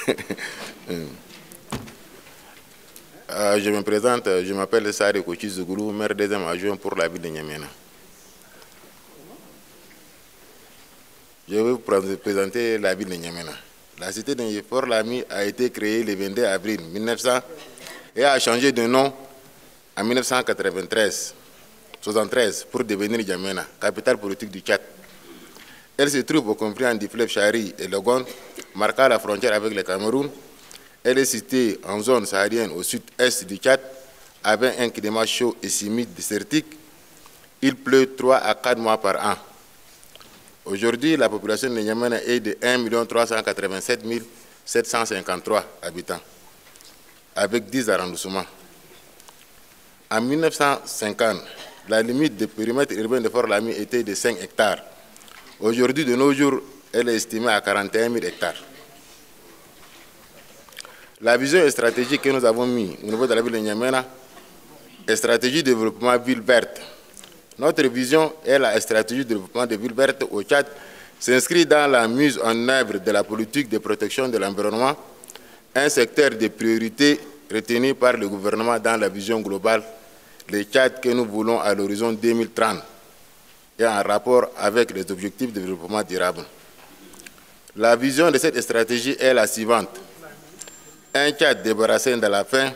Je me présente, je m'appelle Sari Kochi Zougoulou, maire deuxième adjoint pour la ville de N'Djamena. Je vais vous présenter la ville de N'Djamena. La cité de Fort-Lamy a été créée le 22 avril 1900 et a changé de nom en 1973 pour devenir N'Djamena, capitale politique du Tchad. Elle se trouve au confluent du fleuve Chari et Logon, marquant la frontière avec le Cameroun. Elle est située en zone saharienne au sud-est du Tchad, avec un climat chaud et semi-désertique. Il pleut 3 à 4 mois par an. Aujourd'hui, la population de N'Djamena est de 1 387 753 habitants, avec 10 arrondissements. En 1950, la limite de périmètre urbain de Fort-Lamy était de 5 hectares. Aujourd'hui, de nos jours, elle est estimée à 41 000 hectares. La vision stratégique que nous avons mise au niveau de la ville de N'Djamena est stratégie de développement ville verte. Notre vision est la stratégie de développement de ville verte au Tchad s'inscrit dans la mise en œuvre de la politique de protection de l'environnement, un secteur de priorité retenu par le gouvernement dans la vision globale, le Tchad que nous voulons à l'horizon 2030 et en rapport avec les objectifs de développement durable. La vision de cette stratégie est la suivante. Un Tchad débarrassé de la faim,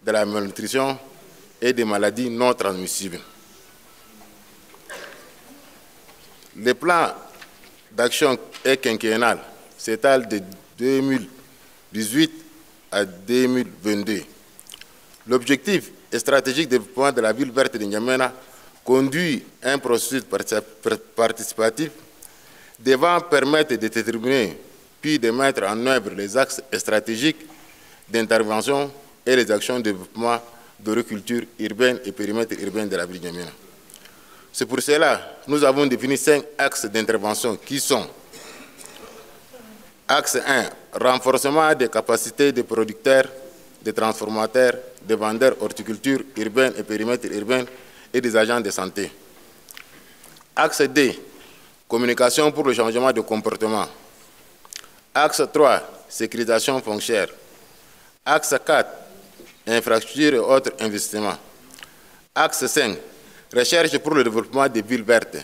de la malnutrition et des maladies non transmissibles. Le plan d'action est quinquennal, s'étale de 2018 à 2022. L'objectif stratégique de développement de la ville verte de N'Djamena conduit un processus participatif devant permettre de déterminer puis de mettre en œuvre les axes stratégiques d'intervention et les actions de développement d'horiculture urbaine et périmètre urbain de la ville de N'Djamena. C'est pour cela que nous avons défini 5 axes d'intervention qui sont: axe 1, renforcement des capacités des producteurs, des transformateurs, des vendeurs horticulture urbaine et périmètre urbain et des agents de santé. Axe 2, communication pour le changement de comportement. Axe 3, sécurisation foncière. Axe 4, infrastructures et autres investissements. Axe 5, recherche pour le développement des villes vertes.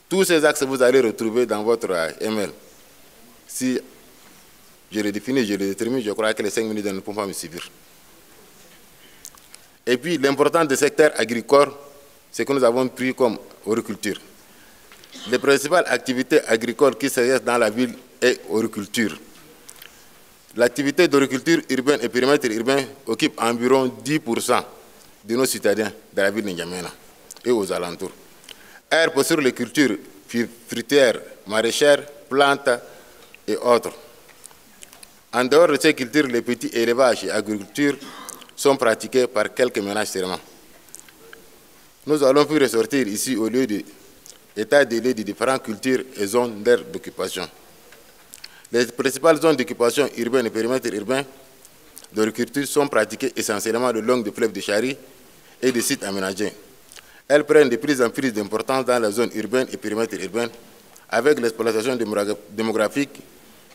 Tous ces axes, vous allez retrouver dans votre email. Si je les définis, je les détermine, je crois que les 5 minutes ne pourront pas me suivre. Et puis, l'importance du secteur agricole, c'est que nous avons pris comme horticulture. Les principales activités agricoles qui s'exercent dans la ville est horticulture. L'activité d'horticulture urbaine et périmètre urbain occupe environ 10% de nos citadins de la ville de N'Djamena et aux alentours. Elle repose sur les cultures fruitières, maraîchères, plantes et autres. En dehors de ces cultures, les petits élevages et agriculture sont pratiqués par quelques ménages seulement. Nous allons puis ressortir ici au lieu de l'état des lieux de différentes cultures et zones d'aire d'occupation. Les principales zones d'occupation urbaine et périmètre urbain d'horticulture sont pratiquées essentiellement le long du fleuve de Chari et des sites aménagés. Elles prennent de plus en plus d'importance dans la zone urbaine et périmètre urbain avec l'exploitation démographique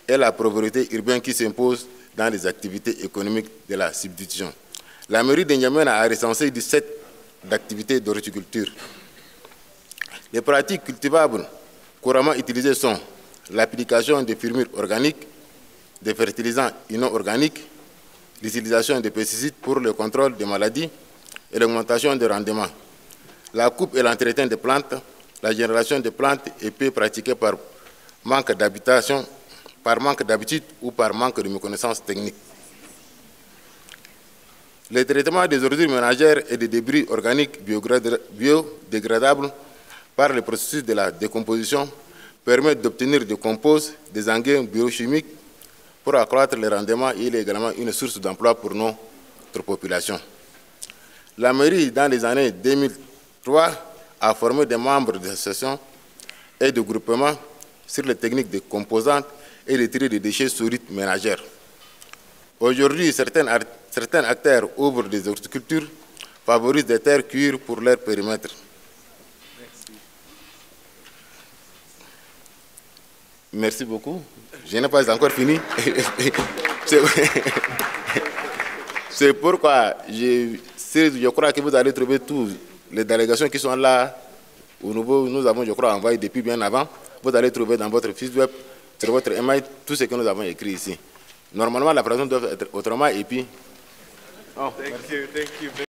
et la pauvreté urbaine qui s'impose dans les activités économiques de la subdivision. La mairie de N'Djamena a recensé 17 d'activités d'horticulture. Les pratiques cultivables couramment utilisées sont l'application des fumures organiques, des fertilisants non organiques, l'utilisation des pesticides pour le contrôle des maladies et l'augmentation des rendements, la coupe et l'entretien des plantes, la génération de plantes est peu pratiquée par manque d'habitation, par manque d'habitude ou par manque de connaissances techniques. Le traitement des ordures ménagères et des débris organiques biodégradables par le processus de la décomposition permet d'obtenir des composts, des engrais biochimiques pour accroître le rendement et il est également une source d'emploi pour notre population. La mairie, dans les années 2003, a formé des membres d'associations et de groupements sur les techniques de composantes et le tri des déchets solides ménagères. Aujourd'hui, certains acteurs ouvrent des horticultures, favorisent des terres cuires pour leur périmètre. Merci beaucoup. Je n'ai pas encore fini. C'est pourquoi je crois que vous allez trouver toutes les délégations qui sont là. Au niveau, nous avons, je crois, envoyé depuis bien avant. Vous allez trouver dans votre fiche web, sur votre email, tout ce que nous avons écrit ici. Normalement, la présentation doit être autrement et puis... Oh, thank you.